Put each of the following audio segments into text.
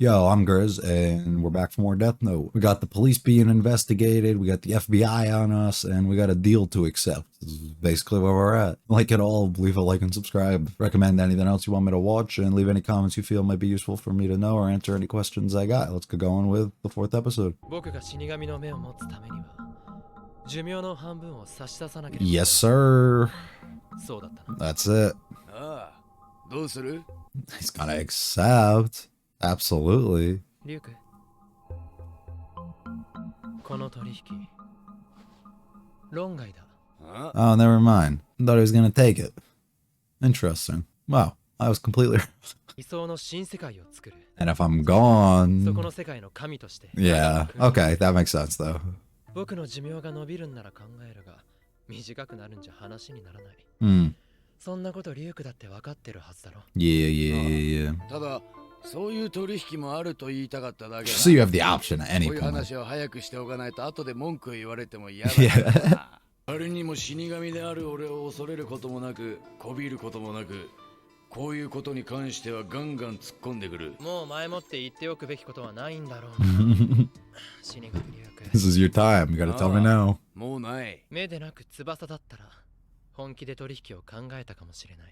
Yo, I'm Grizz, and we're back for more Death Note. We got the police being investigated, we got the FBI on us, and we got a deal to accept. This is basically where we're at. Like it all, leave a like and subscribe. Recommend anything else you want me to watch, and leave any comments you feel might be useful for me to know or answer any questions I got. Let's get going with the 4th episode. Yes, sir. That's it. He's gonna accept. Absolutely. Oh, never mind. I thought he was gonna take it. Interesting. Wow, I was completely. And if I'm gone. Yeah, okay, that makes sense though. Yeah. So you have the option at any point. Yeah. 仮にも死神である俺を恐れることもなく、こびることもなく、こういうことに関してはガンガン突っ込んでくる。もう前もって言っておくべきことはないんだろう。死神流。This is your time. You gotta tell me now. もうない。目でなく翼だったら本気で取引を考えたかもしれない。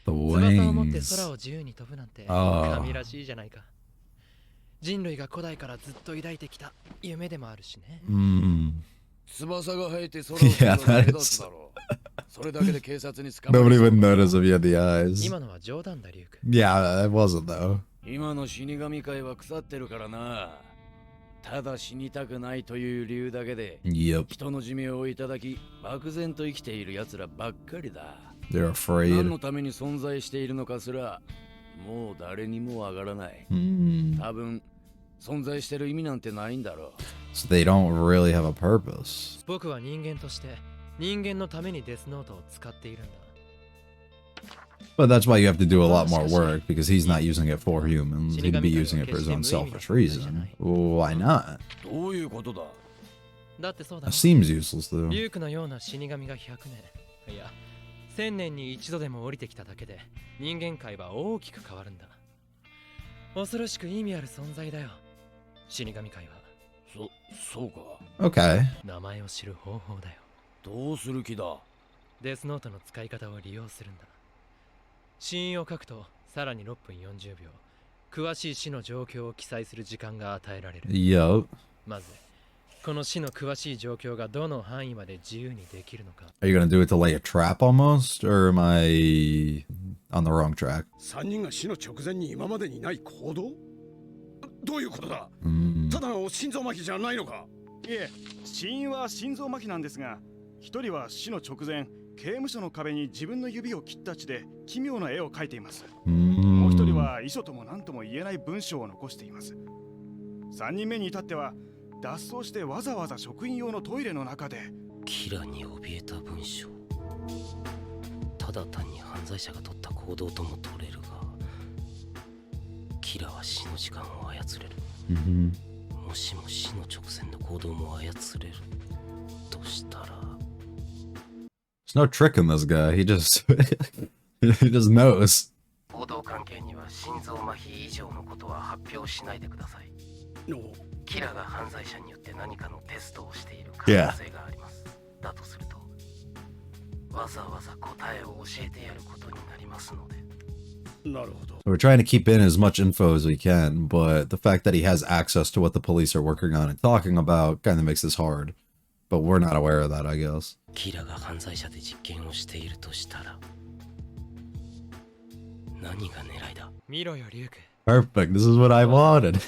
The wings. 翼を持って空を自由に飛ぶなんて神らしいじゃないか。人類が古代からずっと抱いてきた夢でもあるしね。Yeah, that is. Nobody would notice if you had the eyes. Yeah, it wasn't though. Yep. They're afraid. So they don't really have a purpose. But that's why you have to do a lot more work, because he's not using it for humans. He'd be using it for his own selfish reason. Why not? That seems useless though. 1000年に一度でも降りてきただけで人間界は大きく変わるんだ。恐ろしく意味ある存在だよ。死神界は。そうか。Okay。名前を知る方法だよ。どうする気だ？デスノートの使い方を利用するんだ。死因を書くとさらに6分40秒。詳しい死の状況を記載する時間が与えられる。Yup。まず。この死の詳しい状況がどの範囲まで自由にできるのか。Are you gonna do it to lay a trap almost, or am I on the wrong track? 3人が死の直前に今までにない行動？どういうことだ？ただの心臓麻痺じゃないのか？いえ、死因は心臓麻痺なんですが、一人は死の直前、刑務所の壁に自分の指を切った血で奇妙な絵を描いています。もう一人は遺書とも何とも言えない文章を残しています。3人目に至っては。脱走してわざわざ職員用のトイレの中でキラに怯えた文章。ただ単に犯罪者が取った行動とも取れるが、キラは死の時間を操れる。もしも死の直前の行動も操れるとしたら。There's no trick in this guy. He just knows. 報道関係には心臓麻痺以上のことは発表しないでください。キラが犯罪者によって何かのテストをしている可能性があります。だとすると、わざわざ答えを教えてやることになりますので。なるほど。We're trying to keep in as much info as we can, but the fact that he has access to what the police are working on and talking about kind of makes this hard. But we're not aware of that, I guess. キラが犯罪者で実験をしているとしたら、何が狙いだ？見ろよ、リュウク。Perfect. This is what I wanted.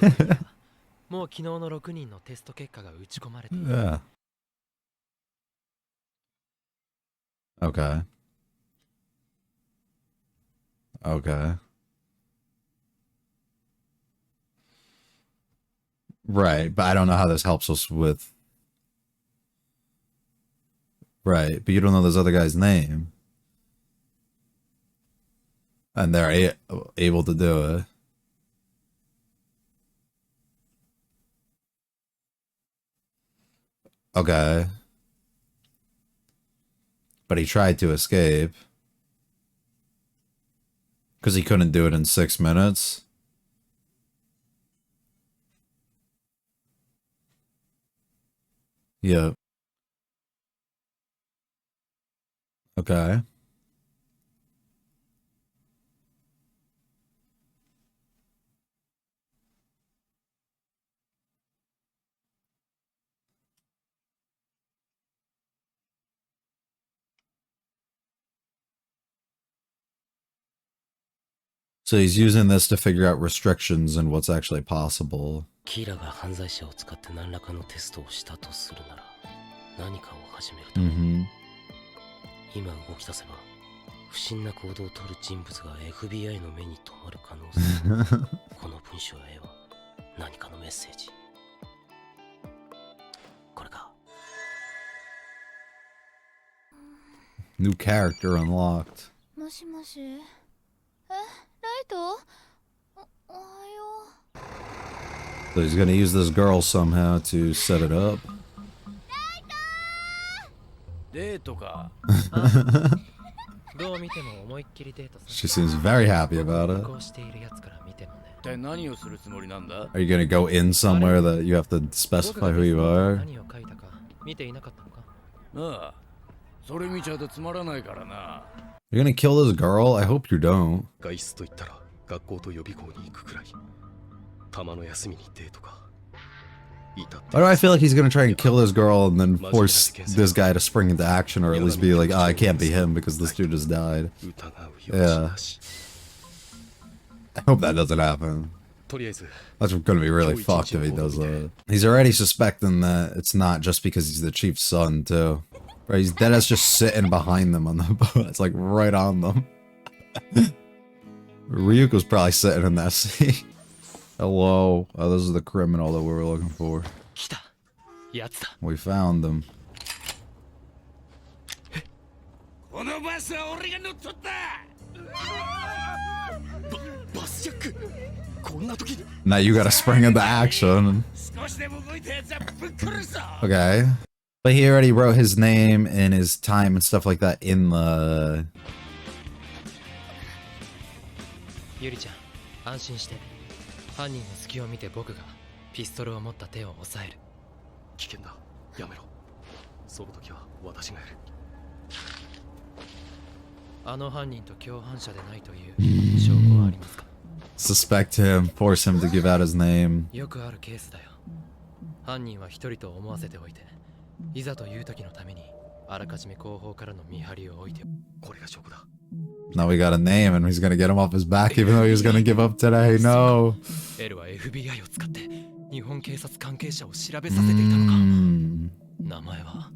もう昨日の6人のテスト結果が打ち込まれている。Yeah. Okay. Okay. Right, but I don't know how this helps us with. Right, but you don't know this other guy's name. And they're able to do it. Okay. But he tried to escape. Because he couldn't do it in 6 minutes. Yeah. Okay. So he's using this to figure out restrictions and what's actually possible. キラが犯罪者を使って何らかのテストをしたとするなら、何かを始めると、今動き出せば不審な行動を取る人物が FBI の目に留まる可能性。この文章や絵は何かのメッセージ。これか。New character unlocked. もしもし。ライト？おはよう。 So he's gonna use this girl somehow to set it up. デートか。どう見ても思いっきりデートさ。 She seems very happy about it. こうしているやつから見てもね。一体何をするつもりなんだ？ Are you gonna go in somewhere that you have to specify who you are? 何を書いたか見ていなかったのか？ああ、それ見ちゃうとつまらないからな。You're gonna kill this girl? I hope you don't. 外出と言ったら学校と予備校に行くくらい。たまの休みにデートか。 Why do I feel like he's gonna try and kill this girl and then force this guy to spring into action, or at least be like, oh, I can't be him because this dude just died. Yeah. I hope that doesn't happen. That's gonna be really fucked if he does that. He's already suspecting that it's not just because he's the chief's son, too. Right, he's deadass just sitting behind them on the boat. It's like right on them. Ryuko's probably sitting in that seat. Hello. Oh, this is the criminal that we were looking for. We found them. Now you gotta spring into action. Okay. But he already wrote his name and his time and stuff like that in the... ゆりちゃん、安心して。犯人の隙を見て僕がピストルを持った手を押さえる。危険だ。やめろ。その時は私がやる。あの犯人と共犯者でないという証拠はありますか？ Suspect him, force him to give out his name. よくあるケースだよ。犯人は一人と思わせておいて、いざという時のためにあらかじめ後方からの見張りを置いて。これが証拠だ。 Now we got a name and he's gonna get him off his back even though he was gonna give up today. No. エルは FBI を使って日本警察関係者を調べさせていたのか。名前は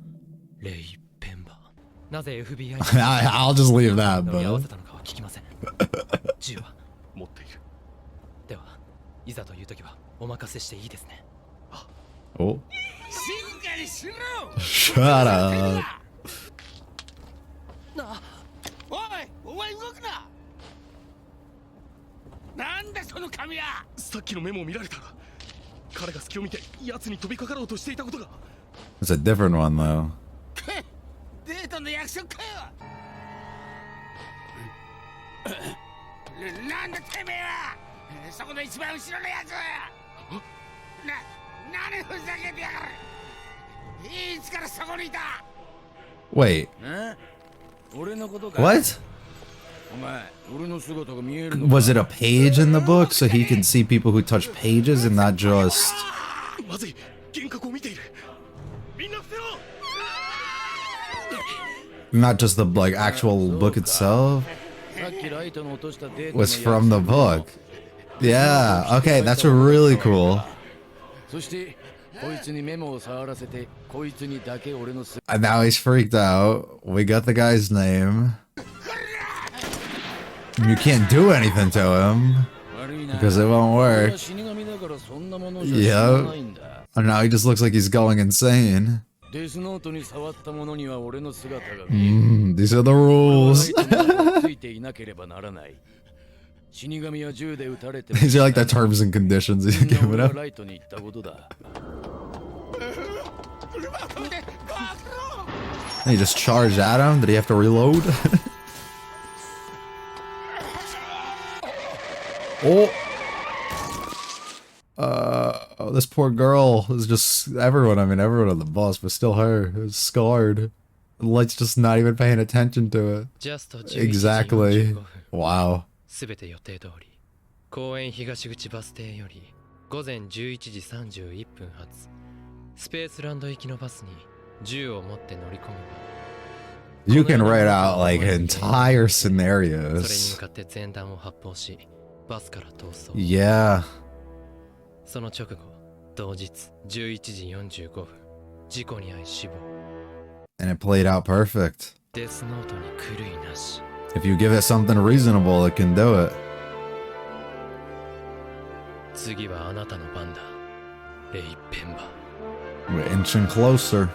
レイ・ペンバー。なぜ FBI に I'll just leave that, 乗り合わ but せたのかは聞きません。銃は持っている。では、いざという時はお任せしていいですね。oh. Shut up. おい、お前動くな。なんだその紙は。さっきのメモを見られた。彼が隙を見て奴に飛びかかろうとしていたことが。 It's a different one though. デートの約束かよ。なんだてめえは。そこの一番後ろのやつ。何ふざけてやがる。いつからそこにいた。 Wait. 俺のことか。 What? お前、俺の姿が見えるの。 Was it a page in the book so he can see people who touch pages and not just... まずい。幻覚を見ている。みんな伏せろ。 Not just the like actual book itself? さっきライトの落としたデートの Was from the book. Yeah, okay, that's really cool. そしてこいつにメモを触らせて、こいつにだけ俺の And now he's freaked out. We got the guy's name. You can't do anything to him because it won't work. Yeah. And now he just looks like he's going insane. デスノートに触った者には俺の姿が These are the rules. ついていなければならない。死神は銃で撃たれて These are like the terms and conditions he's giving up. ライトに行ったことだ。 He just charged at him. Did he have to reload? Oh. This poor girl is just everyone. I mean, everyone on the bus, but still her is scarred. The light's just not even paying attention to it. ジャスト11時 Exactly. 45分 Wow. すべて予定通り公園東口バス停より午前11時31分発スペースランド行きのバスに銃を持って乗り込むが You can write out like entire それに scenarios. 向かって前段を発砲しバスから逃走 Yeah. その直後同日11時45分事故に遭い死亡 And it played out perfect. デスノートに狂いなし If you give it something reasonable, it can do it. 次はあなたの番だエイペンバ We're inching closer.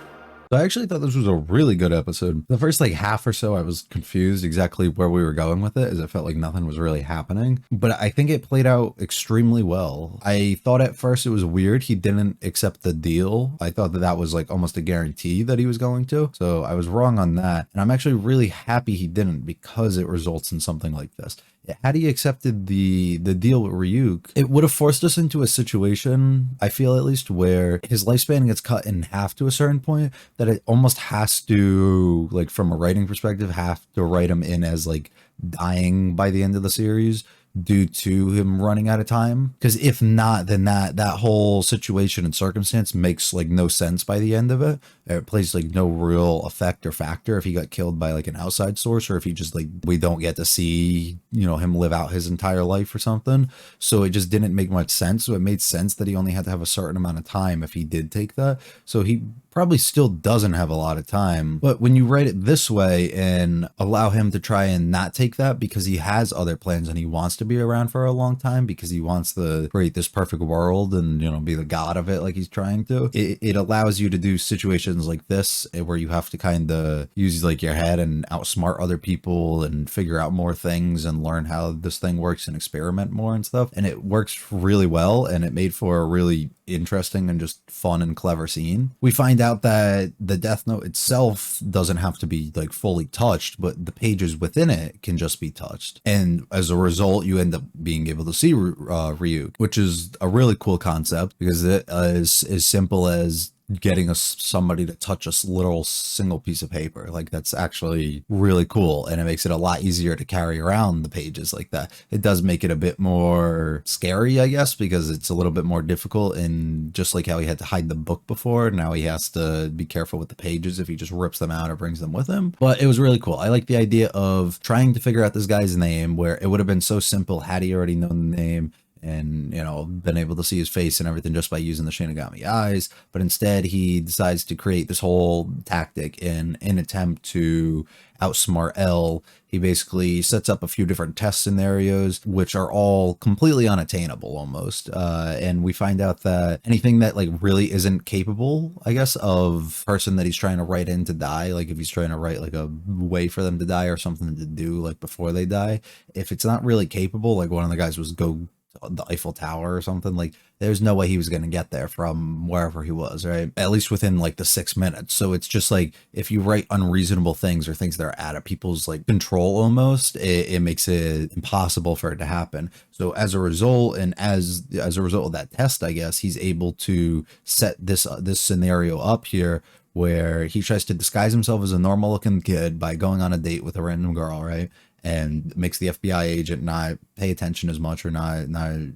So I actually thought this was a really good episode. The first like half or so, I was confused exactly where we were going with it, as it felt like nothing was really happening. But I think it played out extremely well. I thought at first it was weird he didn't accept the deal. I thought that that was like almost a guarantee that he was going to. So I was wrong on that. And I'm actually really happy he didn't, because it results in something like this. Had he accepted the deal with Ryuk, it would have forced us into a situation, I feel at least, where his lifespan gets cut in half to a certain point, that it almost has to, like from a writing perspective, have to write him in as like dying by the end of the series due to him running out of time. Because if not, then that whole situation and circumstance makes like no sense by the end of it. It plays like no real effect or factor if he got killed by like an outside source, or if he just like, we don't get to see, you know, him live out his entire life or something. So it just didn't make much sense. So it made sense that he only had to have a certain amount of time if he did take that. So he probably still doesn't have a lot of time. But when you write it this way and allow him to try and not take that because he has other plans and he wants to be around for a long time because he wants to create this perfect world and, you know, be the god of it like he's trying to, it allows you to do situations like this where you have to kind of use like your head and outsmart other people and figure out more things and learn how this thing works and experiment more and stuff. And it works really well, and it made for a really interesting and just fun and clever scene. We find out that the Death Note itself doesn't have to be like fully touched, but the pages within it can just be touched. And as a result, you end up being able to see Ryuk, which is a really cool concept because it is as simple as getting somebody to touch a literal single piece of paper. Like, that's actually really cool, and it makes it a lot easier to carry around the pages like that. It does make it a bit more scary, I guess, because it's a little bit more difficult, and just like how he had to hide the book before, now he has to be careful with the pages if he just rips them out or brings them with him. But it was really cool. I like the idea of trying to figure out this guy's name, where it would have been so simple had he already known the name and, you know, been able to see his face and everything just by using the Shinigami eyes. But instead he decides to create this whole tactic in an attempt to outsmart L. He basically sets up a few different test scenarios, which are all completely unattainable almost. And we find out that anything that like really isn't capable, I guess, of person that he's trying to write in to die, like if he's trying to write like a way for them to die or something to do like before they die, if it's not really capable, like one of the guys was go the Eiffel Tower or something, like there's no way he was going to get there from wherever he was, right? At least within like the 6 minutes. So it's just like, if you write unreasonable things or things that are out of people's like control almost, it makes it impossible for it to happen. So as a result, and as a result of that test, I guess, he's able to set this scenario up here where he tries to disguise himself as a normal looking kid by going on a date with a random girl, right? And makes the FBI agent not pay attention as much or not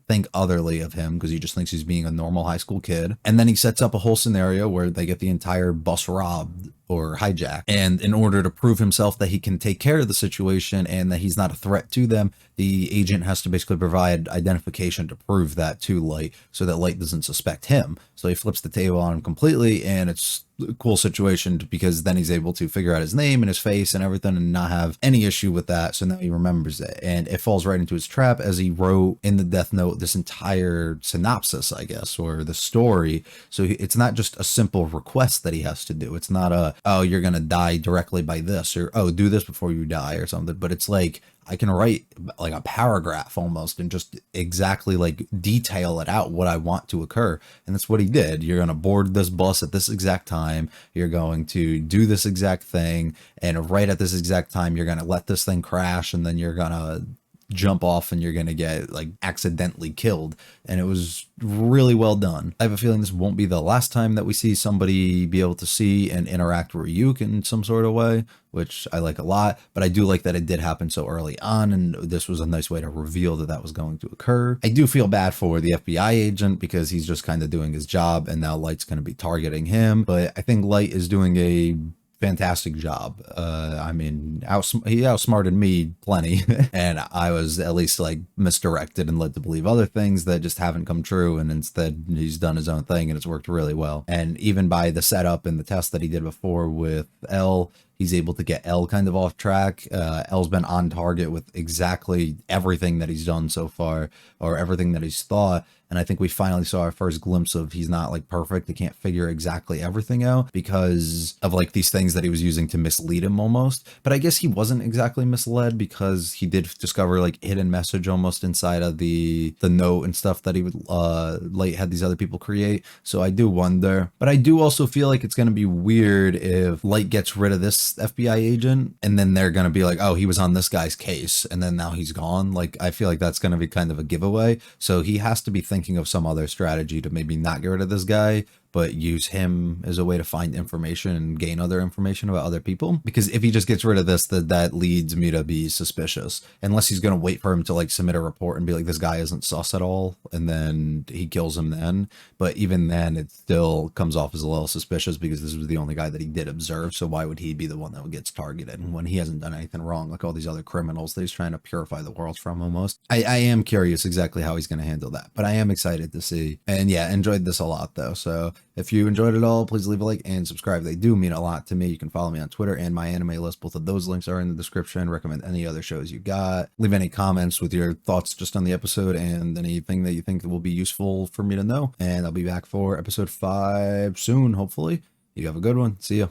think otherly of him because he just thinks he's being a normal high school kid. And then he sets up a whole scenario where they get the entire bus robbed or hijacked. And in order to prove himself that he can take care of the situation and that he's not a threat to them, the agent has to basically provide identification to prove that to Light so that Light doesn't suspect him. So he flips the table on him completely, and it's a cool situation because then he's able to figure out his name and his face and everything and not have any issue with that. So now he remembers it, and it falls right into his trap as he wrote in the Death Note this entire synopsis, I guess, or the story. So it's not just a simple request that he has to do. It's not a, oh, you're going to die directly by this, or, oh, do this before you die or something. But it's like, I can write like a paragraph almost and just exactly like detail it out what I want to occur. And that's what he did. You're going to board this bus at this exact time. You're going to do this exact thing. And right at this exact time, you're going to let this thing crash. And then you're going to jump off and you're going to get like accidentally killed. And it was really well done. I have a feeling this won't be the last time that we see somebody be able to see and interact with Ryuk in some sort of way, which I like a lot, but I do like that it did happen so early on, and this was a nice way to reveal that that was going to occur. I do feel bad for the FBI agent because he's just kind of doing his job, and now Light's going to be targeting him, but I think Light is doing a fantastic job. I mean, he outsmarted me plenty, and I was at least like misdirected and led to believe other things that just haven't come true, and instead he's done his own thing and it's worked really well. And even by the setup and the test that he did before with L, he's able to get L kind of off track. L's been on target with exactly everything that he's done so far, or everything that he's thought. And I think we finally saw our first glimpse of he's not like perfect. He can't figure exactly everything out because of like these things that he was using to mislead him almost. But I guess he wasn't exactly misled because he did discover like hidden message almost inside of the note and stuff that he would Light had these other people create. So I do wonder, but I do also feel like it's going to be weird if Light gets rid of this FBI agent and then they're going to be like, oh, he was on this guy's case and then now he's gone. Like, I feel like that's going to be kind of a giveaway. So he has to be thinking of some other strategy to maybe not get rid of this guy, but use him as a way to find information and gain other information about other people. Because if he just gets rid of this, that leads me to be suspicious. Unless he's going to wait for him to like submit a report and be like, this guy isn't sus at all, and then he kills him then. But even then, it still comes off as a little suspicious because this was the only guy that he did observe. So why would he be the one that gets targeted when he hasn't done anything wrong, like all these other criminals that he's trying to purify the world from almost? I am curious exactly how he's going to handle that, but I am excited to see. And yeah, enjoyed this a lot though. So if you enjoyed it all, please leave a like and subscribe. They do mean a lot to me. You can follow me on Twitter and my anime list. Both of those links are in the description. Recommend any other shows you got. Leave any comments with your thoughts just on the episode and anything that you think will be useful for me to know. And I'll be back for episode 5 soon, hopefully. You have a good one. See ya.